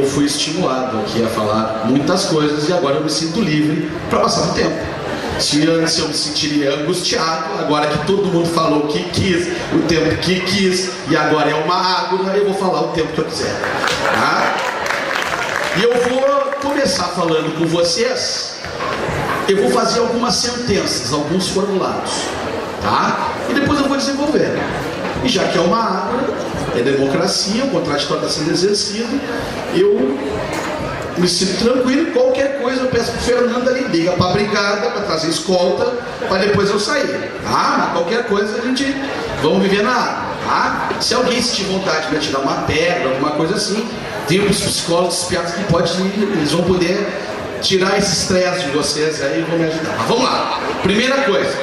eu fui estimulado aqui a falar muitas coisas e agora eu me sinto livre para passar o tempo. Se antes eu me sentiria angustiado, agora que todo mundo falou o que quis, o tempo que quis, e agora é uma água, eu vou falar o tempo que eu quiser. Tá? E eu vou começar falando com vocês, eu vou fazer algumas sentenças, alguns formulados, tá? E depois eu vou desenvolver. E já que é uma água, é democracia, o contraditório está sendo exercido, eu me sinto tranquilo. Qualquer coisa eu peço pro Fernando, ali liga para a brigada, para trazer escolta, para depois eu sair, tá? Mas qualquer coisa a gente, vamos viver na água, tá? Se alguém sentir vontade de me atirar uma pedra, alguma coisa assim, tem os psicólogos, os psiquiatras que podem ir, eles vão poder tirar esse estresse de vocês aí e vão me ajudar. Mas vamos lá. Primeira coisa,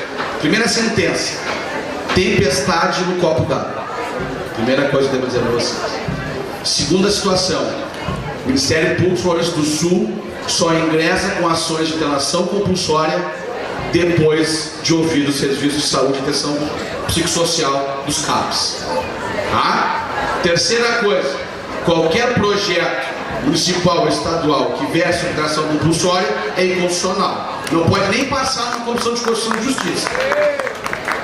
primeira sentença: tempestade no copo d'água. Primeira coisa que eu devo dizer para vocês. Segunda situação: o Ministério Público do Rio Grande do Sul só ingressa com ações de internação compulsória depois de ouvir os serviços de saúde e atenção psicossocial dos CAPs. Tá? Terceira coisa: qualquer projeto municipal ou estadual que verse internação compulsória é inconstitucional. Não pode nem passar na Comissão de Constituição e Justiça.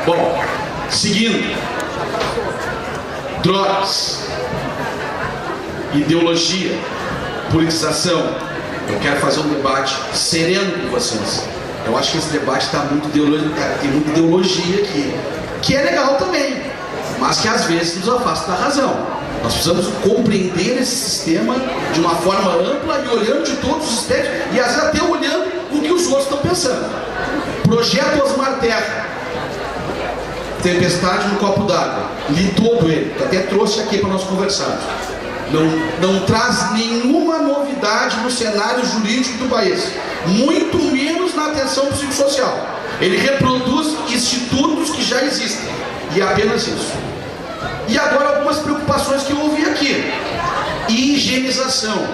Bom, seguindo. Drogas, ideologia, politização. Eu quero fazer um debate sereno com vocês. Eu acho que esse debate tem muita ideologia aqui, que é legal também, mas que às vezes nos afasta da razão. Nós precisamos compreender esse sistema de uma forma ampla e olhando de todos os aspectos, e às vezes até olhando o que os outros estão pensando. Projeto Osmar Terra, tempestade no copo d'água, li todo ele, até trouxe aqui para nós conversarmos. Não traz nenhuma novidade no cenário jurídico do país, muito menos na atenção psicossocial. Ele reproduz institutos que já existem, e é apenas isso. E agora algumas preocupações que eu ouvi aqui: higienização,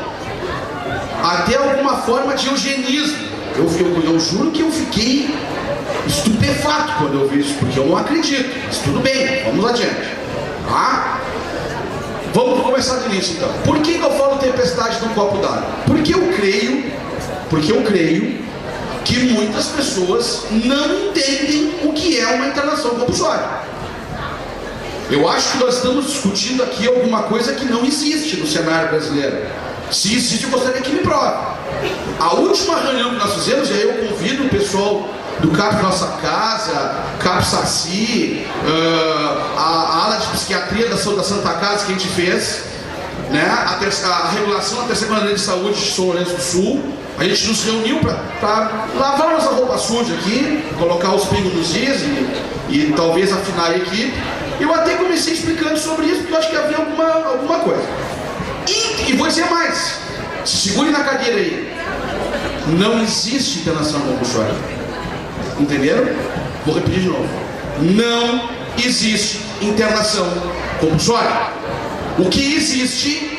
até alguma forma de eugenismo. Eu juro que eu fiquei estupefato quando eu vi isso, porque eu não acredito. Mas tudo bem, vamos adiante. Tá? Vamos começar do início então. Por que eu falo tempestade no copo d'água? Porque eu creio que muitas pessoas não entendem o que é uma internação compulsória. Eu acho que nós estamos discutindo aqui alguma coisa que não existe no cenário brasileiro. Se existe, eu gostaria que me prove. A última reunião que nós fizemos, e aí eu convido o pessoal do CAP Nossa Casa, CAP Saci, a ala de psiquiatria da Santa Casa que a gente fez, né? A regulação da terceira maneira de saúde de São Lourenço do Sul. A gente nos reuniu para lavar nossa roupa suja aqui, colocar os pingos nos is e talvez afinar a equipe. Eu até comecei explicando sobre isso, porque eu acho que havia alguma coisa. E vou dizer mais, segure na cadeira aí: não existe internação compulsória. Entenderam? Vou repetir de novo: não existe internação compulsória. O que existe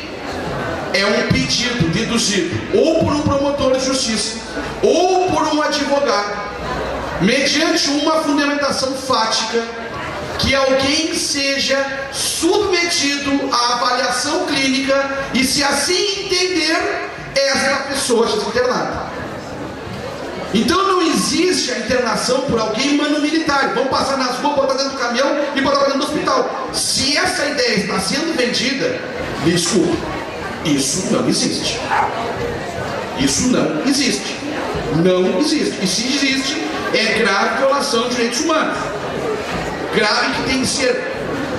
é um pedido deduzido ou por um promotor de justiça ou por um advogado, mediante uma fundamentação fática, que alguém seja submetido à avaliação clínica e, se assim entender, esta pessoa seja internada. Então não existe a internação por alguém mano militar. Vamos passar nas ruas, botar dentro do caminhão e botar dentro do hospital. Se essa ideia está sendo vendida, me desculpe, isso não existe. Isso não existe. Não existe. E se existe, é grave violação de direitos humanos. Grave, que tem que ser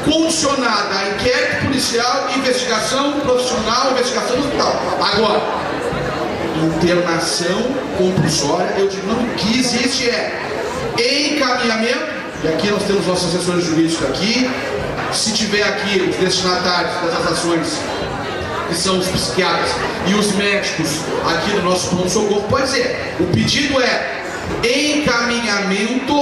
condicionada a inquérito policial, investigação profissional, investigação no hospital. Agora, internação compulsória, eu digo, não, o que existe é encaminhamento, e aqui nós temos nossos assessores jurídicos aqui, se tiver aqui os destinatários das ações, que são os psiquiatras e os médicos aqui do nosso pronto-socorro, pode dizer, o pedido é encaminhamento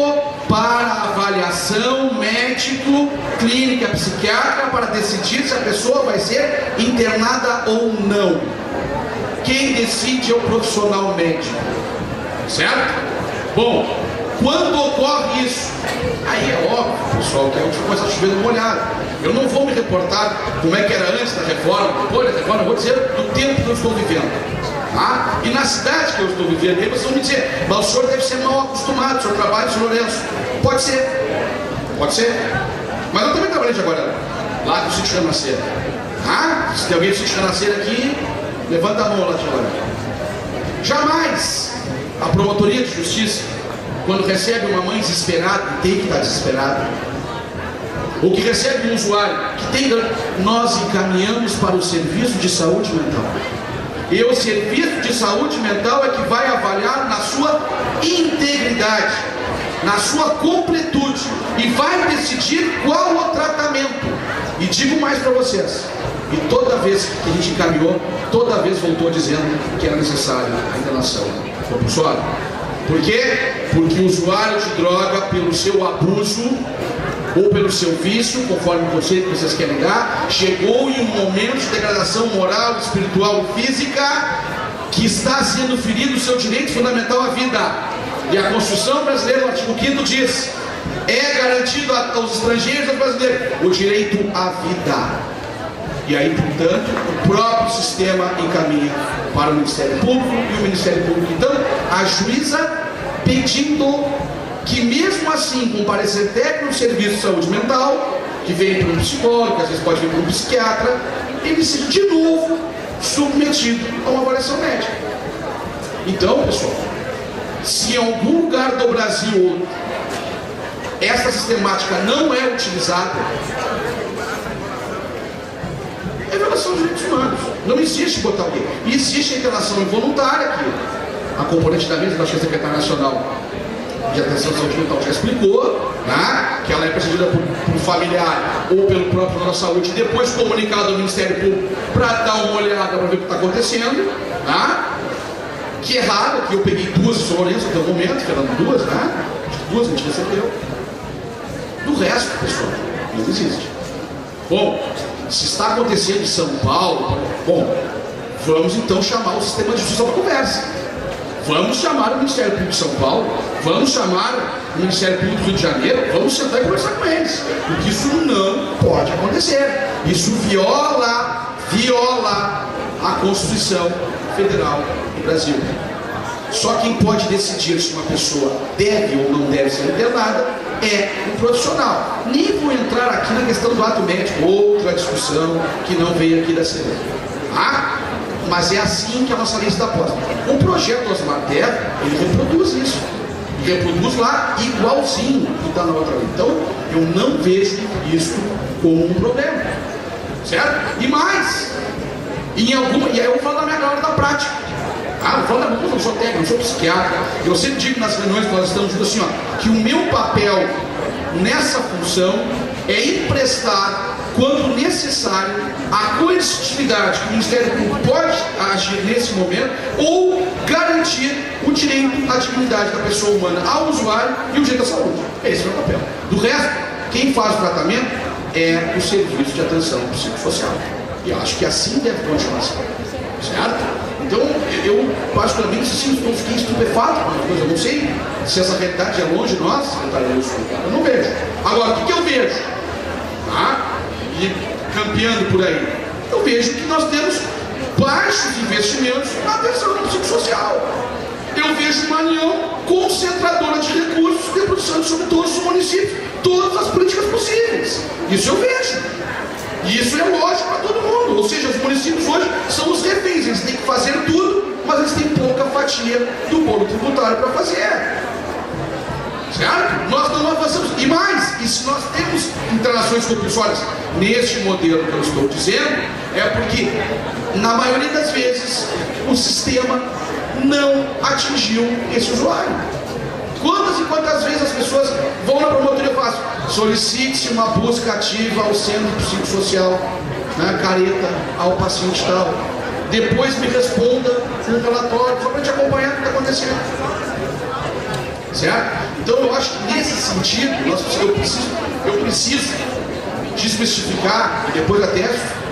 para avaliação médico, clínica, psiquiátrica, para decidir se a pessoa vai ser internada ou não. Quem decide é o profissional médico, certo? Bom, quando ocorre isso, aí é óbvio, pessoal, que a gente vai começar a chover no molhado. Eu não vou me reportar como é que era antes da reforma, depois da reforma, eu vou dizer do tempo que eu estou vivendo. Tá? E na cidade que eu estou vivendo, aí vocês vão me dizer, mas o senhor deve ser mal acostumado, o senhor trabalha em São Lourenço. Pode ser, mas eu também trabalhei de agora lá do sítio Canaceira. Ah, se tem alguém do sítio Canaceira aqui, levanta a mão lá de fora. Jamais a promotoria de justiça, quando recebe uma mãe desesperada, tem que estar desesperada, ou que recebe um usuário que tem, nós encaminhamos para o serviço de saúde mental. E o serviço de saúde mental é que vai avaliar na sua integridade, na sua completude, e vai decidir qual o tratamento. E digo mais para vocês, e toda vez que a gente encaminhou, toda vez voltou dizendo que era necessária a internação compulsória. Por quê? Porque o usuário de droga, pelo seu abuso ou pelo seu vício, conforme o conceito que vocês querem dar, chegou em um momento de degradação moral, espiritual e física que está sendo ferido o seu direito fundamental à vida. E a Constituição brasileira, no artigo 5º, diz: é garantido aos estrangeiros e aos brasileiros o direito à vida. E aí, portanto, o próprio sistema encaminha para o Ministério Público, e o Ministério Público, então, ajuiza pedindo que, mesmo assim, com parecer técnico do Serviço de Saúde Mental, que vem para um psicólogo, que às vezes pode vir para um psiquiatra, ele seja de novo submetido a uma avaliação médica. Então, pessoal, se em algum lugar do Brasil essa sistemática não é utilizada, é violação de direitos humanos. Não existe botar alguém. E existe a internação involuntária aqui. A componente da mesa, acho que a secretária nacional de atenção à saúde mental já explicou, né, que ela é precedida por um familiar ou pelo próprio dono da saúde, e depois comunicada ao Ministério Público para dar uma olhada para ver o que está acontecendo, né? Que é raro, que eu peguei duas em São Lourenço até o momento, que eram duas, né? Duas a gente recebeu. Do resto, pessoal, não existe. Bom, se está acontecendo em São Paulo, bom, vamos então chamar o sistema de justiça para conversa. Vamos chamar o Ministério Público de São Paulo, vamos chamar o Ministério Público do Rio de Janeiro, vamos sentar e conversar com eles, porque isso não pode acontecer. Isso viola a Constituição Federal do Brasil. Só quem pode decidir se uma pessoa deve ou não deve ser internada é o profissional. Nem vou entrar aqui na questão do ato médico, outra discussão que não veio aqui da CB. Ah? Mas é assim que a nossa lei está posta. O projeto Osmar Terra, ele reproduz isso. Ele reproduz lá igualzinho que está na outra lei. Então, eu não vejo isso como um problema. Certo? E mais, e aí eu vou falar da minha hora da prática. Eu falo da minha, eu não sou técnico, eu sou psiquiatra. Eu sempre digo nas reuniões que nós estamos juntos assim, ó, que o meu papel nessa função é emprestar, quando necessário, a coercitividade que o Ministério Público pode agir nesse momento, ou garantir o direito à dignidade da pessoa humana, ao usuário e o direito à saúde. Esse é o meu papel. Do resto, quem faz o tratamento é o serviço de atenção psicossocial. E acho que assim deve continuar sendo. Certo? Então, eu particularmente fiquei estupefato com uma coisa. Eu não sei se essa realidade é longe de nós, eu não vejo. Agora, o que eu vejo? E campeando por aí, eu vejo que nós temos baixos investimentos na atenção psicossocial. Eu vejo uma união concentradora de recursos debruçando sobre todos os municípios, todas as políticas possíveis. Isso eu vejo. E isso é lógico para todo mundo. Ou seja, os municípios hoje são os reféns, eles têm que fazer tudo, mas eles têm pouca fatia do bolo tributário para fazer. Certo? Nós não avançamos. E mais, e se nós temos internações compulsórias neste modelo que eu estou dizendo, é porque, na maioria das vezes, o sistema não atingiu esse usuário. Quantas e quantas vezes as pessoas vão na promotoria e falam: solicite uma busca ativa ao centro psicossocial, careta, ao paciente tal. Depois me responda um relatório, só para te acompanhar o que está acontecendo. Certo? Então eu acho que nesse sentido, eu preciso desmistificar, e depois até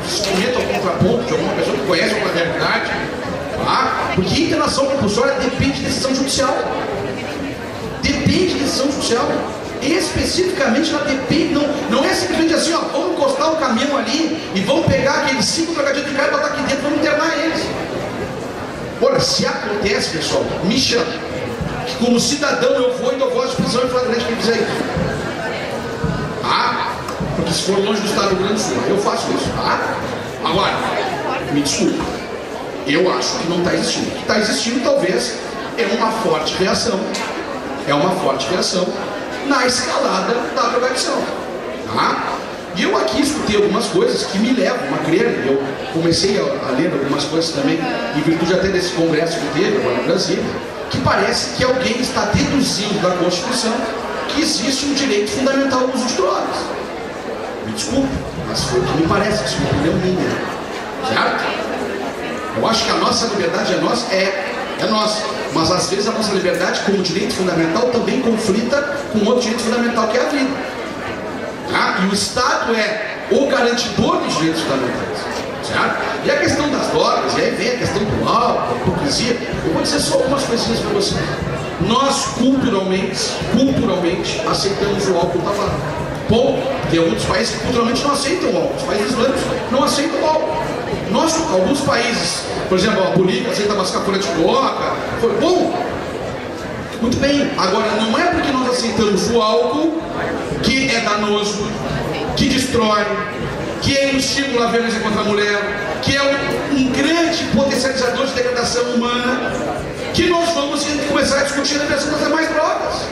experimento ao contraponto de alguma pessoa que conhece alguma realidade, porque internação compulsória depende de decisão judicial. Depende de decisão judicial. especificamente na DP. Não é simplesmente assim, ó, vamos encostar o caminhão ali e vamos pegar aqueles 5 drogadictos de cara e botar aqui dentro, vamos internar eles. Olha, se acontece, pessoal, me chama, que como cidadão eu vou e dou voz de prisão em flagrante quem fizer isso. Ah, porque se for longe do estado do Rio Grande do Sul, eu faço isso, tá? Agora, me desculpa, eu acho que não está existindo. O que está existindo talvez é uma forte reação na escalada da drogadição, tá? E eu aqui escutei algumas coisas que me levam a crer, eu comecei a ler algumas coisas também, em virtude até desse congresso que teve agora no Brasil, que parece que alguém está deduzindo da Constituição que existe um direito fundamental ao uso de drogas. Me desculpe, mas foi o que me parece, isso é uma opinião minha, certo? Eu acho que a nossa liberdade é nossa, mas às vezes a nossa liberdade como direito fundamental também conflita com outro direito fundamental que é a vida, tá? E o Estado é o garantidor dos direitos fundamentais, certo? E a questão das drogas, e aí vem a questão do álcool, da hipocrisia. Eu vou dizer só algumas coisinhas para vocês. Nós culturalmente aceitamos o álcool tabaco. Bom, tem alguns países que culturalmente não aceitam o álcool, os países islâmicos não aceitam o álcool. Alguns países, por exemplo, a Bolívia aceita mascar folha de coca. Bom, muito bem. Agora, não é porque nós aceitamos o álcool que é danoso, que destrói, que é um estímulo à violência contra a mulher, que é um grande potencializador de degradação humana, que nós vamos começar a discutir a liberação das demais drogas,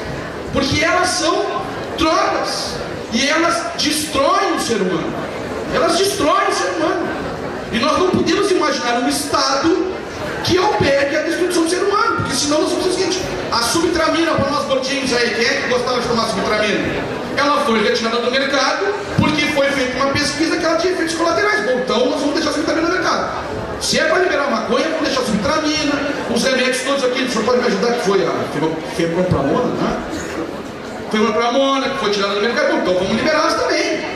porque elas são drogas e elas destroem o ser humano. E nós não podemos imaginar um Estado que albergue a destruição do ser humano, porque senão nós vamos dizer o seguinte: a subtramina para nós gordinhos aí, quem é que gostava de tomar subtramina? Ela foi retirada do mercado porque foi feita uma pesquisa que ela tinha efeitos colaterais. Bom, então nós vamos deixar a subtramina no mercado. Se é para liberar maconha, vamos deixar a subtramina, os remédios todos aqui. O senhor pode me ajudar, que foi a fenopramona, né? Fenopramona, que foi tirada do mercado. Bom, então vamos liberá-las também.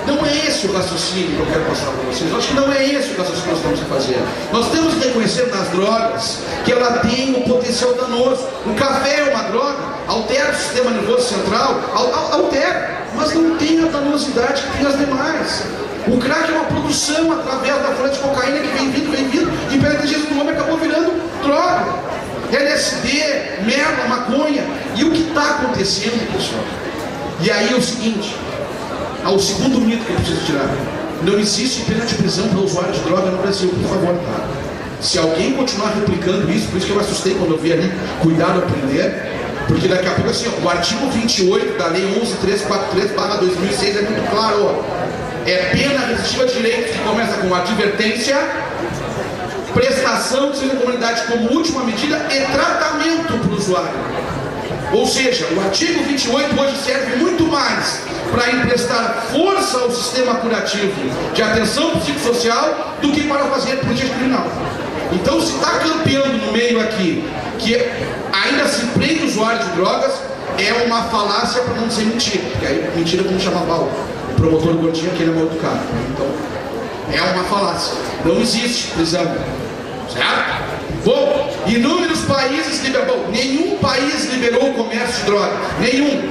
Não é esse o raciocínio que eu quero passar para vocês. Eu acho que não é esse o raciocínio que nós temos que fazer. Nós temos que reconhecer nas drogas que ela tem um potencial danoso. O café é uma droga, altera o sistema nervoso central, altera, mas não tem a danosidade que tem as demais. O crack é uma produção através da folha de cocaína que vem vindo, e pela inteligência do homem acabou virando droga. LSD, merda, maconha. E o que está acontecendo, pessoal? E aí é o seguinte: o segundo mito que eu preciso tirar: não existe pena de prisão para usuário de droga no Brasil, por favor, tá? Se alguém continuar replicando isso, por isso que eu me assustei quando eu vi ali, cuidado a aprender, porque daqui a pouco assim, ó, o artigo 28 da lei 11.343/2006 é muito claro, ó. É pena resistiva de direitos, que começa com advertência, prestação de serviço à comunidade como última medida e tratamento para o usuário. Ou seja, o artigo 28 hoje serve muito mais para emprestar força ao sistema curativo de atenção psicossocial do que para fazer política criminal. Então, se está campeando no meio aqui que ainda se prende o usuário de drogas, é uma falácia, para não dizer mentira, porque aí mentira como chamava o promotor gordinho, que ele é mal educado. Então, é uma falácia. Não existe prisão, certo? Bom, inúmeros países liberou, nenhum país liberou o comércio de drogas, nenhum.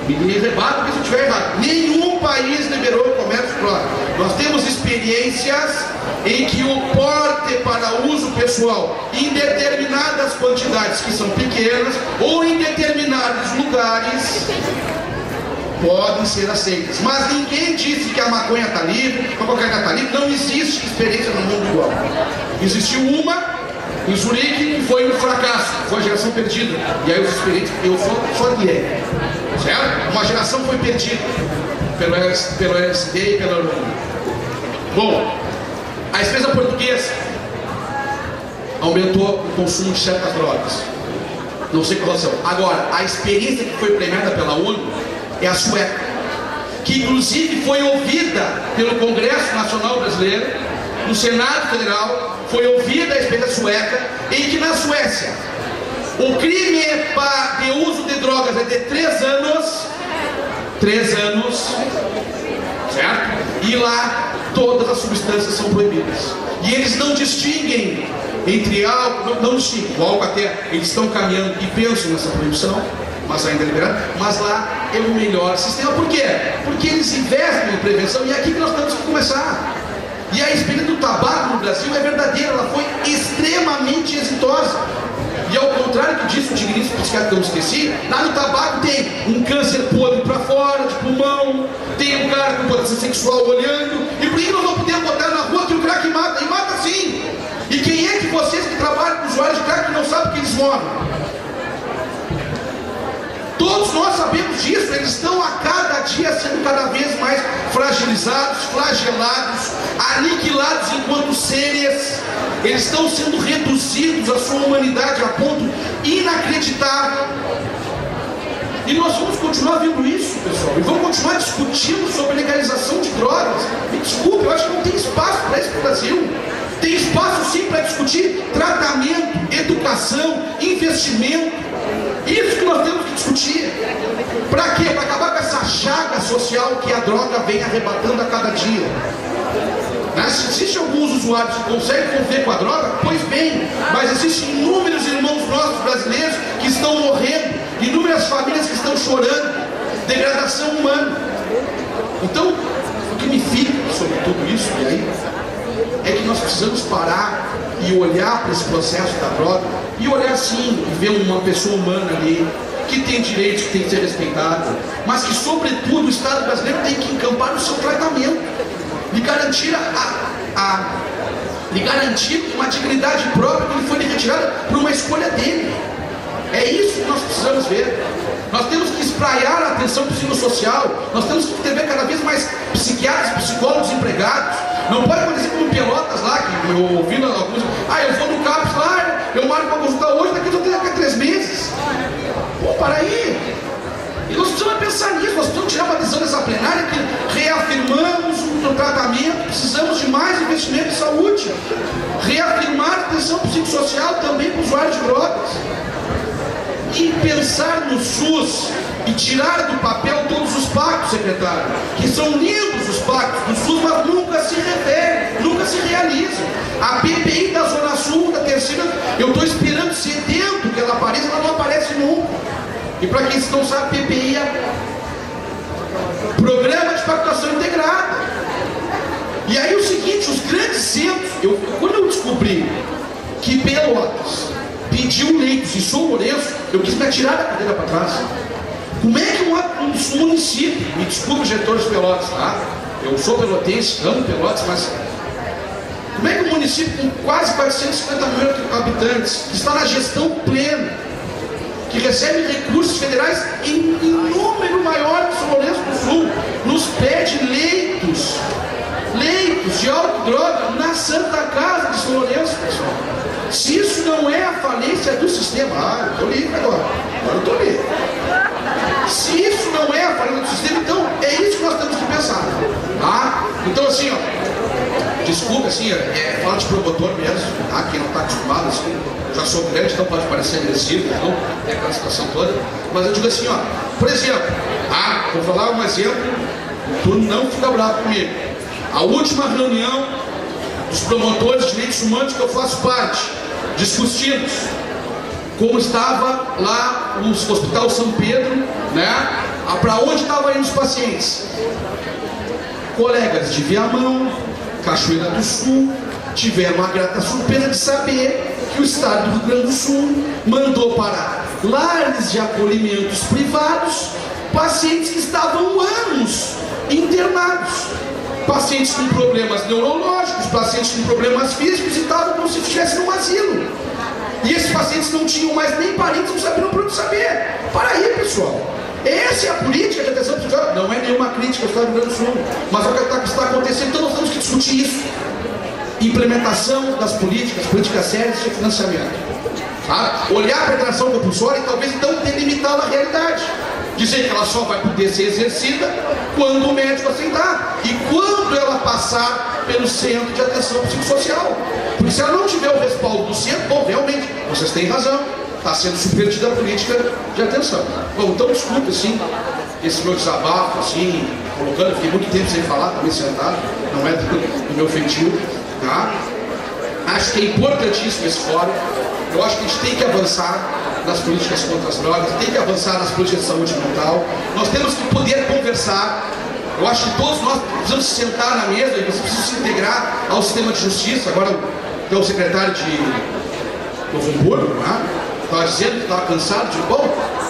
Me rebata se eu estiver errado. Nenhum país liberou o comércio de drogas. Nós temos experiências em que o porte para uso pessoal em determinadas quantidades que são pequenas ou em determinados lugares podem ser aceitas, mas ninguém disse que a maconha está livre, que a cocaína está livre. Não existe experiência no mundo igual. Existiu uma em Zurique que foi um fracasso, foi a geração perdida. E aí os experientes, eu só guiei, certo? Uma geração foi perdida pelo LSD e pela heroína. Bom, a empresa portuguesa aumentou o consumo de certas drogas. Não sei qual relação. Agora, a experiência que foi premiada pela ONU é a sueca, que inclusive foi ouvida pelo Congresso Nacional Brasileiro, no Senado Federal, foi ouvida a experiência sueca, em que na Suécia o crime de uso de drogas é de 3 anos, certo? E lá todas as substâncias são proibidas. E eles não distinguem entre álcool, não distinguem. O álcool até, eles estão caminhando e pensam nessa proibição. mas ainda liberado, mas lá é o melhor sistema. Por quê? Porque eles investem em prevenção, e é aqui que nós temos que começar. E a experiência do tabaco no Brasil é verdadeira, ela foi extremamente exitosa. E ao contrário que disse o digníssimo psiquiatra que eu esqueci, lá no tabaco tem um câncer podre para fora, de pulmão, tem um cara com potência sexual olhando, e por que nós não podemos botar na rua que o crack mata? E mata sim! E quem é que vocês que trabalham com usuários de crack não sabem que eles morrem? Todos nós sabemos disso, eles estão a cada dia sendo cada vez mais fragilizados, flagelados, aniquilados enquanto seres. Eles estão sendo reduzidos à sua humanidade a ponto inacreditável. E nós vamos continuar vendo isso, pessoal, e vamos continuar discutindo sobre legalização de drogas. Me desculpe, eu acho que não tem espaço para isso no Brasil. Tem espaço sim para discutir tratamento, educação, investimento. Isso que nós temos que discutir. Para quê? Para acabar com essa chaga social que a droga vem arrebatando a cada dia. Se existem alguns usuários que conseguem conviver com a droga, pois bem, mas existem inúmeros irmãos nossos brasileiros que estão morrendo, inúmeras famílias que estão chorando, degradação humana. Então, o que me fica sobre tudo isso, e aí, é que nós precisamos parar e olhar para esse processo da droga, e olhar sim, e ver uma pessoa humana ali, que tem direitos, que tem que ser respeitada, mas que sobretudo o Estado brasileiro tem que encampar o seu tratamento, lhe garantir lhe garantir uma dignidade própria que lhe foi retirada por uma escolha dele. É isso que nós precisamos ver. Nós temos que espraiar a atenção psicossocial, nós temos que ter cada vez mais psiquiatras, psicólogos empregados. Não pode acontecer como Pelotas lá, que eu ouvi alguns, eu vou no CAPS lá, eu marco para consultar hoje, daqui eu tenho daqui a 3 meses. Pô, para aí. E nós precisamos pensar nisso, nós precisamos tirar uma decisão dessa plenária que reafirmamos o tratamento, precisamos de mais investimento em saúde, reafirmar a atenção psicossocial também para o usuário de drogas, e pensar no SUS e tirar do papel todos os pactos, secretário, que são lindos os pactos do SUS, mas nunca se referem, nunca se realizam. A PPI da Zona Sul, da terceira, eu estou esperando sedento que ela apareça, ela não aparece nunca. E para quem não sabe, PPI é Programa de Pactuação Integrada. E aí o seguinte, os grandes centros, quando eu descobri que Pelotas pediu leitos em São Lourenço, eu quis me atirar da cadeira para trás. Como é que um município, me desculpe, gestores de Pelotas, tá? Eu sou pelotense, amo Pelotas, mas como é que um município com quase 450 mil habitantes, que está na gestão plena, que recebe recursos federais em número maior que São Lourenço do Sul, nos pede leitos de autodroga na Santa Casa de São Lourenço, pessoal? Se isso não é a falência do sistema, eu estou livre agora eu estou livre. Se isso não é a falência do sistema, então é isso que nós temos que pensar, tá? Então assim, desculpa, assim, falar de promotor mesmo, tá? Quem não está acostumado, assim, já sou grande, então pode parecer agressivo, não, é aquela situação toda, mas eu digo assim, por exemplo, vou falar um exemplo, tu não fica bravo comigo. A última reunião dos promotores de direitos humanos que eu faço parte, discutindo como estava lá o Hospital São Pedro, né? Para onde estavam indo os pacientes. Colegas de Viamão, Cachoeira do Sul, tiveram a grata surpresa de saber que o Estado do Rio Grande do Sul mandou para lares de acolhimentos privados pacientes que estavam anos internados, pacientes com problemas neurológicos, pacientes com problemas físicos, e estavam como se estivessem num asilo. E esses pacientes não tinham mais nem parentes, não sabiam para onde saber. Para aí, pessoal. Essa é a política de atenção psicológica. Não é nenhuma crítica ao Estado do Rio Grande do Sul, mas é o que está acontecendo. Então nós temos que discutir isso. Implementação das políticas sérias de financiamento. Olhar para a atração compulsória e talvez então delimitá-la à realidade. Dizer que ela só vai poder ser exercida quando o médico aceitar e quando ela passar pelo centro de atenção psicossocial. Porque se ela não tiver o respaldo do centro, bom, realmente, vocês têm razão, está sendo subvertida a política de atenção. Bom, então desculpe, assim, esse meu desabafo, assim, colocando, eu fiquei muito tempo sem falar, também sentado, não é do meu feitio, tá? Acho que é importantíssimo esse fórum, eu acho que a gente tem que avançar. nas políticas contra as drogas, tem que avançar nas políticas de saúde mental. Nós temos que poder conversar. Eu acho que todos nós precisamos sentar na mesa e precisamos se integrar ao sistema de justiça. Agora, tem o secretário de Novo Hamburgo, né? Estava dizendo que estava cansado. Bom,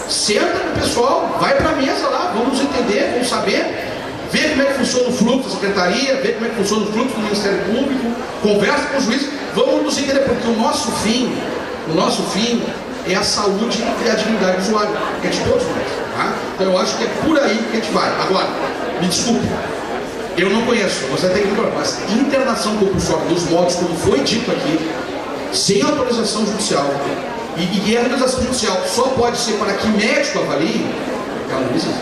senta com o pessoal, vai para a mesa lá, vamos entender, vamos saber, ver como é que funciona o fluxo da secretaria, ver como é que funciona o fluxo do Ministério Público, conversa com o juiz, vamos nos entender, porque o nosso fim é a saúde e a dignidade do usuário, que é de todos nós. Tá? Então eu acho que é por aí que a gente vai. Agora, me desculpe, eu não conheço, você tem que lembrar, mas internação compulsória dos modos como foi dito aqui, sem autorização judicial, e a autorização judicial só pode ser para que médico avalie, ela não existe.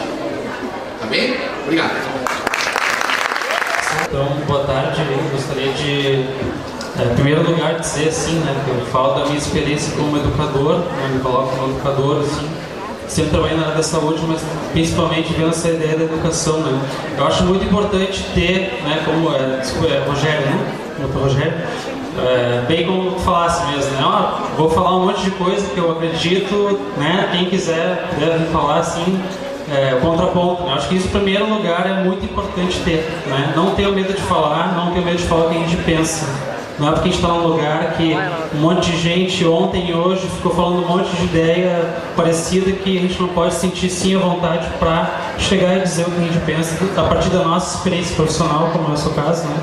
Tá bem? Obrigado. Então, boa tarde. Eu gostaria de, em primeiro lugar, dizer assim, né, que eu falo da minha experiência como educador, né, me coloco como educador, assim, sempre trabalhei na área da saúde, mas principalmente vendo essa ideia da educação, né. Eu acho muito importante ter, né, como Rogério, né, doutor Rogério, bem como tu falasse mesmo, né, vou falar um monte de coisa que eu acredito, né, quem quiser deve falar assim, contraponto. Eu acho que isso, em primeiro lugar, é muito importante ter, né? Não ter medo de falar, não ter medo de falar o que a gente pensa. Não é porque a gente está num lugar que um monte de gente ontem e hoje ficou falando um monte de ideia parecida que a gente não pode sentir sim à vontade para chegar e dizer o que a gente pensa a partir da nossa experiência profissional, como é o seu caso, né?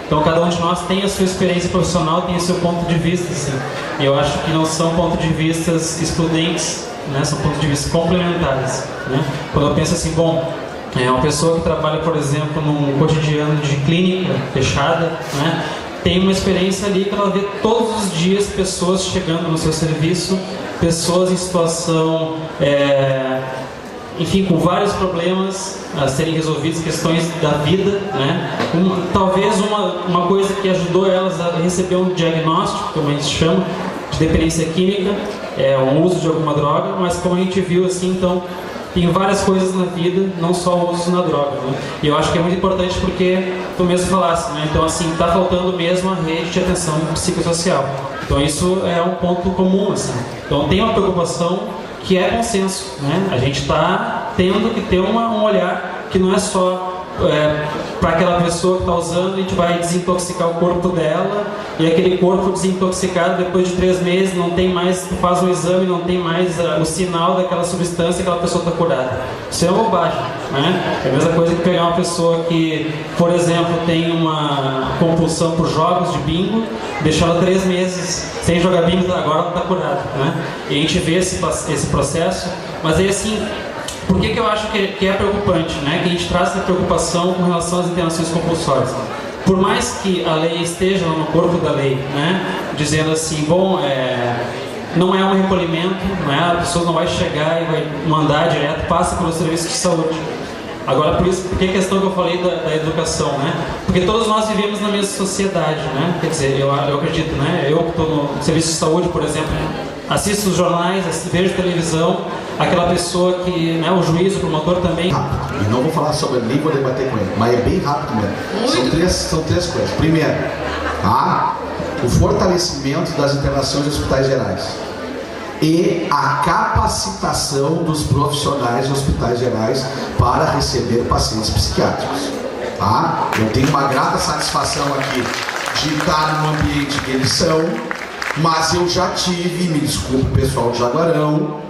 Então cada um de nós tem a sua experiência profissional, tem o seu ponto de vista, assim. E eu acho que não são pontos de vista excludentes, né? São pontos de vista complementares, né? Quando eu penso assim, bom, uma pessoa que trabalha, por exemplo, num cotidiano de clínica fechada, né? Tem uma experiência ali que ela vê todos os dias pessoas chegando no seu serviço, pessoas em situação, enfim, com vários problemas a serem resolvidos, questões da vida, né? Talvez uma coisa que ajudou elas a receber um diagnóstico, como a gente chama, de dependência química, o uso de alguma droga, mas como a gente viu assim, então, tem várias coisas na vida, não só o uso na droga, né? E eu acho que é muito importante porque tu mesmo falasse, né? Então, assim, está faltando mesmo a rede de atenção psicossocial. Então, isso é um ponto comum, assim. Então, tem uma preocupação que é consenso, né? A gente está tendo que ter um olhar que não é só para aquela pessoa que está usando, a gente vai desintoxicar o corpo dela, e aquele corpo desintoxicado, depois de 3 meses, não tem mais, tu faz um exame, não tem mais o sinal daquela substância, aquela pessoa está curada. Isso é uma bobagem, né? É a mesma coisa que pegar uma pessoa que, por exemplo, tem uma compulsão por jogos de bingo, deixar ela 3 meses sem jogar bingo, agora ela está curada, né? E a gente vê esse processo, mas aí assim, por que eu acho que é preocupante, né? Que a gente traz essa preocupação com relação às internações compulsórias. Por mais que a lei esteja no corpo da lei, né? Dizendo assim, bom, não é um recolhimento, não é? A pessoa não vai chegar e vai mandar direto, passa pelo serviço de saúde. Agora, por isso, porque a questão que eu falei da educação, né? Porque todos nós vivemos na mesma sociedade, né? Quer dizer, eu acredito, né? Eu que estou no serviço de saúde, por exemplo, assisto os jornais, vejo televisão, aquela pessoa que, né, o juiz, o promotor também. Rápido. E não vou falar sobre, nem vou debater com ele, mas é bem rápido mesmo. São três coisas. Primeiro, o fortalecimento das internações em hospitais gerais e a capacitação dos profissionais de hospitais gerais para receber pacientes psiquiátricos. Eu tenho uma grata satisfação aqui de estar no ambiente que eles são, mas eu já tive, me desculpe pessoal de Jaguarão,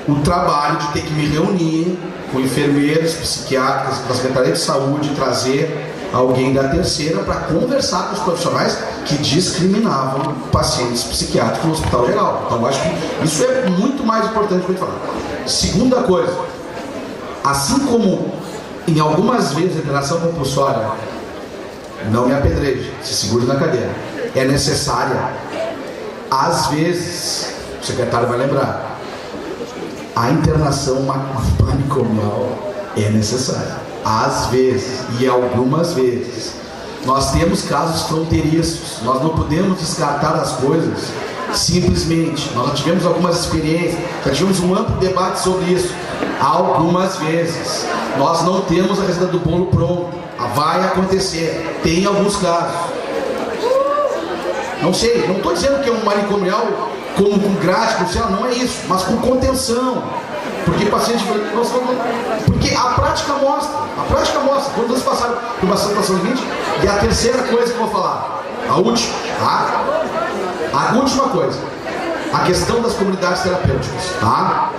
o trabalho de ter que me reunir com enfermeiros, psiquiatras, com a Secretaria de Saúde, trazer alguém da terceira para conversar com os profissionais que discriminavam pacientes psiquiátricos no hospital geral. Então eu acho que isso é muito mais importante para a gente falar. Segunda coisa, assim como em algumas vezes a internação compulsória, não me apedreje, se segure na cadeira, é necessária, às vezes, o secretário vai lembrar, a internação manicomial é necessária. Às vezes, e algumas vezes. Nós temos casos fronteiriços, nós não podemos descartar as coisas simplesmente. Nós já tivemos algumas experiências, já tivemos um amplo debate sobre isso. Algumas vezes, nós não temos a receita do bolo pronto. Vai acontecer, tem alguns casos. Não sei, não estou dizendo que é um manicomial como com grade crucial, não é isso, mas com contenção. Porque paciente, porque a prática mostra, quando vocês passaram por uma situação seguinte, e a terceira coisa que eu vou falar, a última coisa, a questão das comunidades terapêuticas, tá?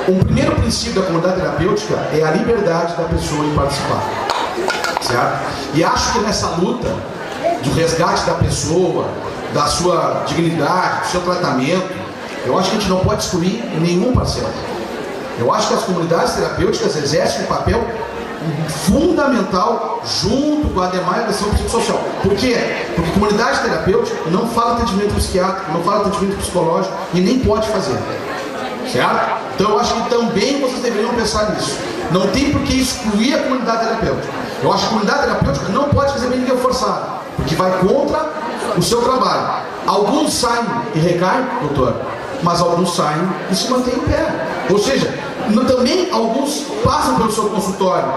Um primeiro princípio da comunidade terapêutica é a liberdade da pessoa em participar, certo? E acho que nessa luta do resgate da pessoa, da sua dignidade, do seu tratamento, eu acho que a gente não pode excluir nenhum parceiro. Eu acho que as comunidades terapêuticas exercem um papel fundamental junto com a demais ação psicossocial. Por quê? Porque comunidade terapêutica não fala atendimento psiquiátrico, não fala atendimento psicológico e nem pode fazer. Certo? Então eu acho que também vocês deveriam pensar nisso. Não tem por que excluir a comunidade terapêutica. Eu acho que a comunidade terapêutica não pode receber ninguém forçado, porque vai contra o seu trabalho. Alguns saem e recaem, doutor, mas alguns saem e se mantêm em pé. Ou seja, também alguns passam pelo seu consultório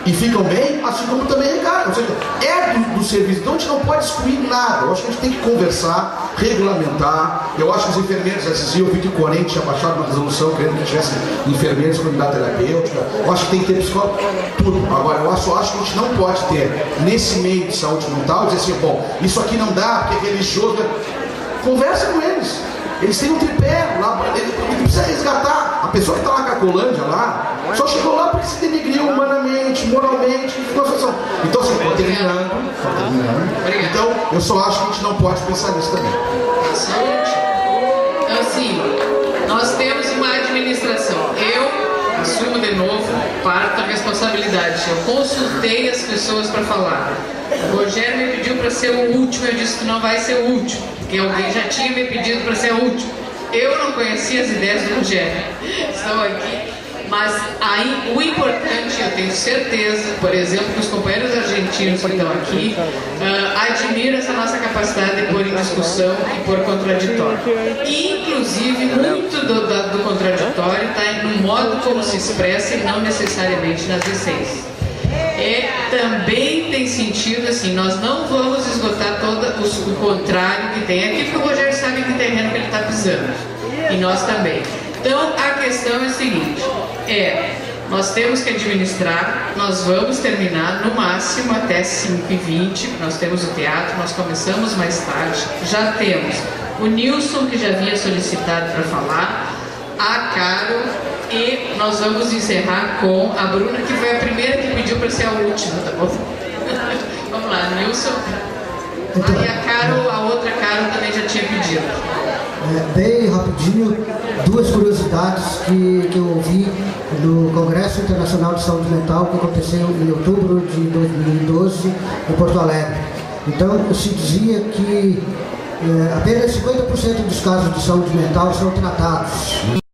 e ficam bem, assim como também recaem. Ou seja, é do serviço. Então a gente não pode excluir nada. Eu acho que a gente tem que conversar, regulamentar. Eu acho que os enfermeiros, eu vi que o Corém tinha baixado uma resolução querendo que tivesse enfermeiros com comunidade terapêutica. Eu acho que tem que ter psicólogo, tudo. Agora, eu acho que a gente não pode ter, nesse meio de saúde mental, dizer assim, bom, isso aqui não dá, porque é religioso. Conversa com eles. Eles têm um tripé lá, ele precisa resgatar. A pessoa que está lá com a Colândia lá, só chegou lá porque se denegriu humanamente, moralmente, ficou situação. Então, assim, estou terminando. Então, eu só acho que a gente não pode pensar nisso também. Então, assim, nós temos uma administração. Eu assumo de novo parte da responsabilidade. Eu consultei as pessoas para falar. O Rogério me pediu para ser o último, eu disse que não vai ser o último, porque alguém já tinha me pedido para ser o último. Eu não conhecia as ideias do Rogério, estão aqui, mas aí o importante, eu tenho certeza, por exemplo, que os companheiros argentinos que estão aqui admiram essa nossa capacidade de pôr em discussão e pôr contraditório. E, inclusive, muito do contraditório está no modo como se expressa e não necessariamente nas essências. Também tem sentido assim, nós não vamos esgotar todo o contrário que tem aqui, porque o Rogério sabe que terreno que ele está pisando, e nós também. Então a questão é a seguinte, nós temos que administrar, nós vamos terminar no máximo até 5h20, nós temos o teatro, nós começamos mais tarde, já temos o Nilson que já havia solicitado para falar, a Caro, e nós vamos encerrar com a Bruna, que foi a primeira que pediu para ser a última, tá bom? Vamos lá, Nilson. Então, Aí a Caro, a outra Caro também já tinha pedido. Bem rapidinho, duas curiosidades que eu ouvi no Congresso Internacional de Saúde Mental, que aconteceu em outubro de 2012 em Porto Alegre. Então, se dizia que apenas 50% dos casos de saúde mental são tratados.